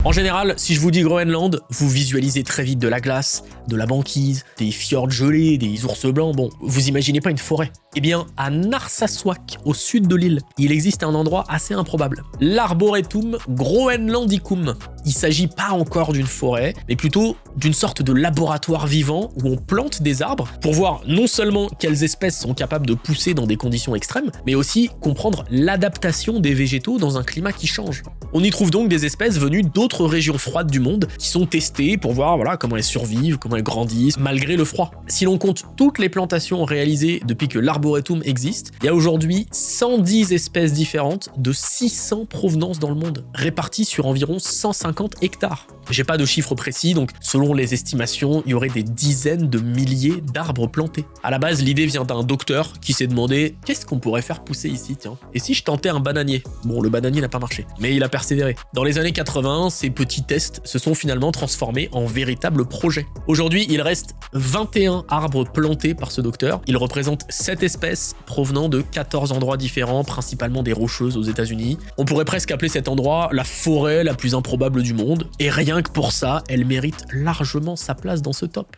En général, si je vous dis Groenland, vous visualisez très vite de la glace, de la banquise, des fjords gelés, des ours blancs, bon, vous imaginez pas une forêt. Eh bien, à Narsarsuaq, au sud de l'île, il existe un endroit assez improbable. L'Arboretum Groenlandicum. Il s'agit pas encore d'une forêt, mais plutôt d'une sorte de laboratoire vivant où on plante des arbres pour voir non seulement quelles espèces sont capables de pousser dans des conditions extrêmes, mais aussi comprendre l'adaptation des végétaux dans un climat qui change. On y trouve donc des espèces venues d'autres régions froides du monde qui sont testées pour voir comment elles survivent, comment elles grandissent, malgré le froid. Si l'on compte toutes les plantations réalisées depuis que l'Arboretum existe, il y a aujourd'hui 110 espèces différentes de 600 provenances dans le monde, réparties sur environ 150 hectares. J'ai pas de chiffres précis, donc selon les estimations, il y aurait des dizaines de milliers d'arbres plantés. À la base, l'idée vient d'un docteur qui s'est demandé « Qu'est-ce qu'on pourrait faire pousser ici, tiens ? Et si je tentais un bananier ?» Bon, le bananier n'a pas marché, mais il a persévéré. Dans les années 80, ces petits tests se sont finalement transformés en véritables projets. Aujourd'hui, il reste 21 arbres plantés par ce docteur. Il représente 7 espèces provenant de 14 endroits différents, principalement des Rocheuses aux États-Unis. On pourrait presque appeler cet endroit la forêt la plus improbable du monde. Et rien que pour ça, elle mérite largement sa place dans ce top.